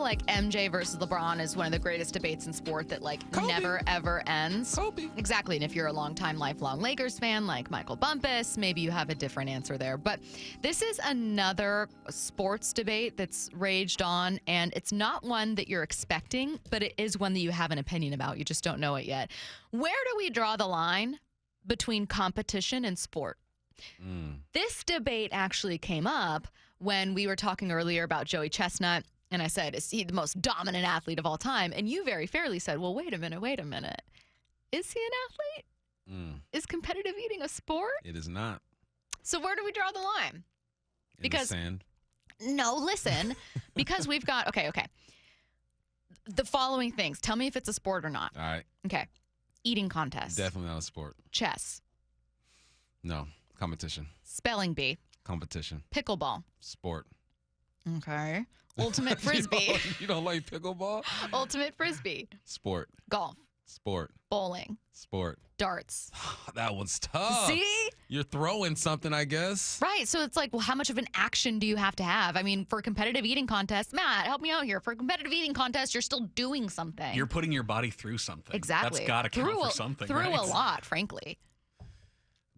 like MJ versus LeBron is one of the greatest debates in sport that like Kobe. never ever ends. Kobe. Exactly. And if you're a longtime, lifelong Lakers fan like Michael Bumpus, maybe you have a different answer there. But this is another sports debate that's raged on, and it's not one that you're expecting, but it is one that you have an opinion about. You just don't know it yet. Where do we draw the line between competition and sport? This debate actually came up when we were talking earlier about Joey Chestnut, and I said, is he the most dominant athlete of all time? And you very fairly said, well, wait a minute. Is he an athlete? Is competitive eating a sport? It is not. So where do we draw the line? In the sand. No, listen, because we've got, okay. The following things. Tell me if it's a sport or not. All right. Okay. Eating contest. Definitely not a sport. Chess. No. Competition. Spelling bee. Competition. Pickleball. Sport. Okay. Ultimate frisbee. You don't like pickleball? Ultimate frisbee. Sport. Golf. Sport. Bowling. Sport. Darts. That one's tough. See? You're throwing something, I guess. Right. So it's like, well, how much of an action do you have to have? I mean, for a competitive eating contest, Matt, help me out here. For a competitive eating contest, you're still doing something. You're putting your body through something. Exactly. That's got to count for something, Through right? a lot, frankly.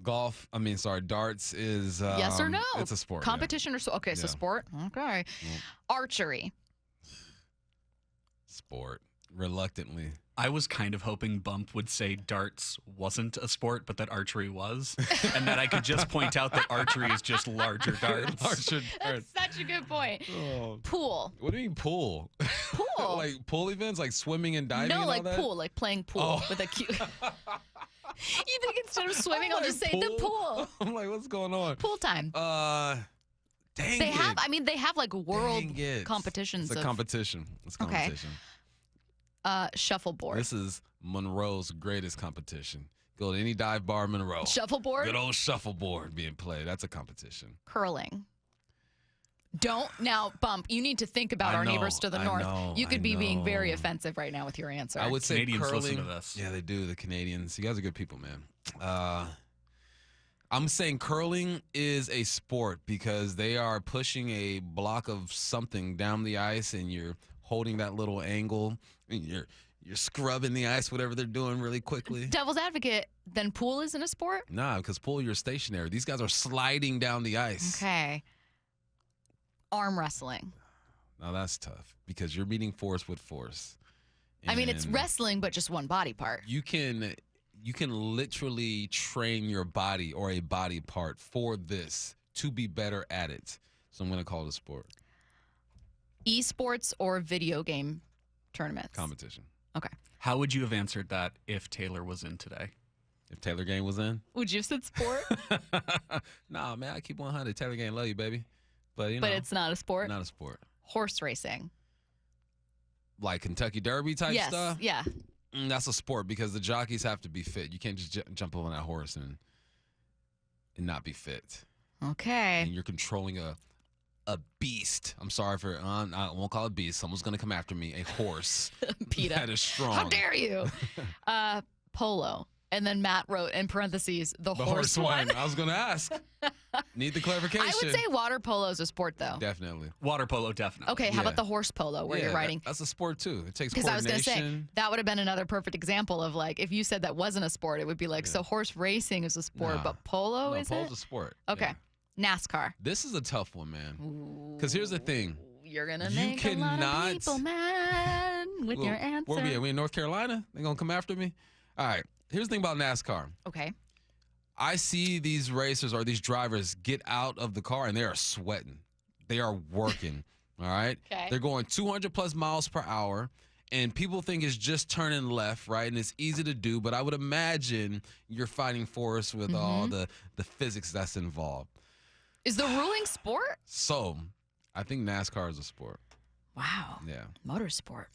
Darts is... yes or no? It's a sport. Competition or so? Okay, so Yeah. sport. Okay. Yeah. Archery. Sport. Reluctantly. I was kind of hoping Bump would say darts wasn't a sport, but that archery was. And that I could just point out that archery is just larger darts. Larger darts. That's such a good point. Oh. Pool. What do you mean pool? Pool. Like pool events, like swimming and diving No, and like all that? pool, like playing pool Oh. with a cue. You think instead of swimming, I'm I'll just like, say the pool. I'm like, what's going on? Pool time. Dang They it. have, I mean, they have like world Dang it. competitions. It's a of, competition. It's a Okay. competition. Shuffleboard. This is Monroe's greatest competition. Go to any dive bar in Monroe. Shuffleboard. Good old shuffleboard being played. That's a competition. Curling. Don't now, Bump. You need to think about I our know, neighbors to the I north. know, You could I be being very know. offensive right now with your answer. I would say Canadians curling. listen to this. Yeah, they do. The Canadians. You guys are good people, man. I'm saying curling is a sport because they are pushing a block of something down the ice, and you're holding that little angle, and you're scrubbing the ice, whatever they're doing, really quickly. Devil's advocate. Then pool isn't a sport. Nah, because pool, you're stationary. These guys are sliding down the ice. Okay. Arm wrestling. Now that's tough because you're meeting force with force. I mean, it's And wrestling, but just one body part. You can literally train your body or a body part for this to be better at it. So I'm going to call it a sport. Esports or video game tournaments. Competition. Okay. How would you have answered that if Taylor was in today? If Taylor Gang was in? Would you have said sport? Nah, man, I keep 100. Taylor Gang love you, baby. But, you know. But it's not a sport. Not a sport. Horse racing. Like Kentucky Derby type Yes. stuff? Yeah. That's a sport because the jockeys have to be fit. You can't just jump on that horse and not be fit. Okay. And you're controlling a beast. I'm sorry for I won't call it beast. Someone's gonna come after me. A horse PETA. that is strong. How dare you? Polo. And then Matt wrote in parentheses, the horse one. I was gonna ask. Need the clarification. I would say water polo is a sport, though. Definitely. Water polo, definitely. Okay, how Yeah. about the horse polo where you're riding? That's a sport too. It takes Because I was coordination. going to say, that would have been another perfect example of like, if you said that wasn't a sport, it would be like, so horse racing is a sport, Nah. but polo No, is polo's it? a sport. Okay. Yeah. NASCAR. This is a tough one, man. Because here's the thing. You're going to You make a lot cannot- of people mad with your answer. Where we at? We in North Carolina? They gonna come after me? All right. Here's the thing about NASCAR. Okay. I see these racers or these drivers get out of the car and they are sweating. They are working. All right. Okay. They're going 200 plus miles per hour, and people think it's just turning left, right? And it's easy to do, but I would imagine you're fighting force with all the physics that's involved. Is the ruling sport? So I think NASCAR is a sport. Wow. Yeah. Motorsport.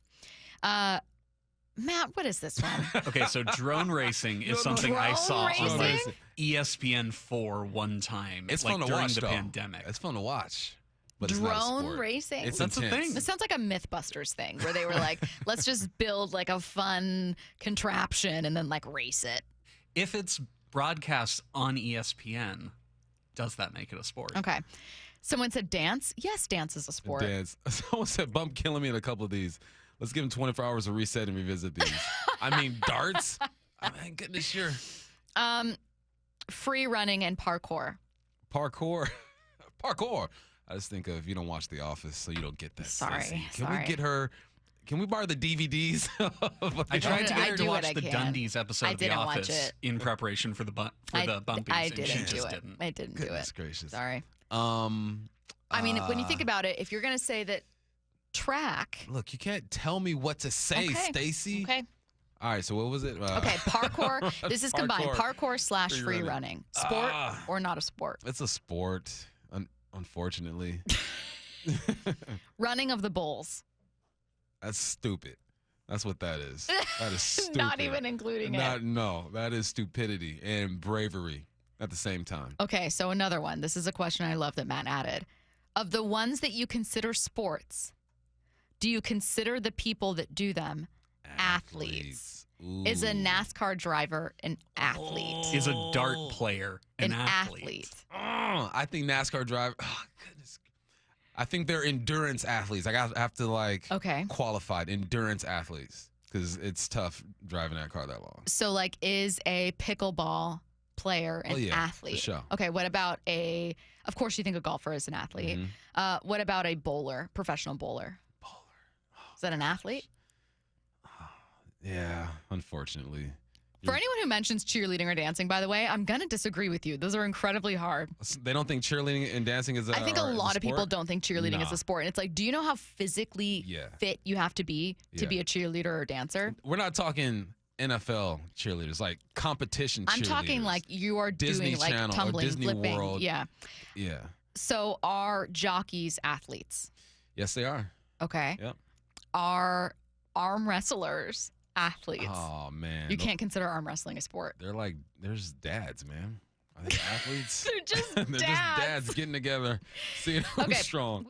Matt, what is this one? Okay, so drone racing is something I Drone saw on like racing? ESPN4 one time. It's like fun to during watch, the though. pandemic. It's fun to watch. But it's not a Drone sport. racing? It's That's a intense. thing. It sounds like a Mythbusters thing where they were like, let's just build like a fun contraption and then like race it. If it's broadcast on ESPN, does that make it a sport? Okay. Someone said dance. Yes, dance is a sport. Dance. Someone said bump killing me in a couple of these. Let's give him 24 hours to reset and revisit these. I mean, darts. I mean, goodness, sure. Free running and parkour. Parkour. Parkour. I just think of you don't watch The Office, so you don't get that. Sorry, Stacey. Can sorry. we get her? Can we borrow the DVDs? I tried to I get her do to what watch I the can. Dundies episode I of The didn't watch Office it. in preparation for the bumpies. I and didn't she do just it. didn't. I didn't do Goodness it. gracious. Sorry. I I mean, when you think about it, if you're going to say that track. look, you can't tell me what to say, Okay. Stacy. Okay. All right, so what was it? Okay. Parkour. This is combined. Parkour / Free free running. running. Sport or not a sport? It's a sport, unfortunately. Running of the bulls. That's stupid. That's what that is. That is stupid. Not even including it. No, that is stupidity and bravery at the same time. Okay, so another one. This is a question I love that Matt added. Of the ones that you consider sports, do you consider the people that do them athletes? Is a Ooh. NASCAR driver an athlete? Is a dart player an athlete. Oh, I think NASCAR driver. Oh, goodness. I think they're endurance athletes. I have to like Okay. qualified endurance athletes because it's tough driving that car that long. So, like, is a pickleball player an yeah, for athlete? sure. Okay, what about of course you think a golfer is an athlete. Mhm. What about a bowler, professional bowler? Is that an athlete? Yeah, unfortunately. For anyone who mentions cheerleading or dancing, by the way, I'm going to disagree with you. Those are incredibly hard. They don't think cheerleading and dancing is a I think a are- is lot of people sport? don't think cheerleading is Nah. a sport. And it's like, do you know how physically Yeah. fit you have to be Yeah. be a cheerleader or dancer? We're not talking NFL cheerleaders, like competition I'm cheerleaders. talking like you are Disney doing like Channel or tumbling, Disney flipping. World. Yeah. Yeah. So are jockeys athletes? Yes, they are. Okay. Yep. Are arm wrestlers athletes? Oh, man. You can't consider arm wrestling a sport. They're like, there's dads, man. Are they athletes? They're just They're just dads. dads getting together, seeing who's Okay. strong.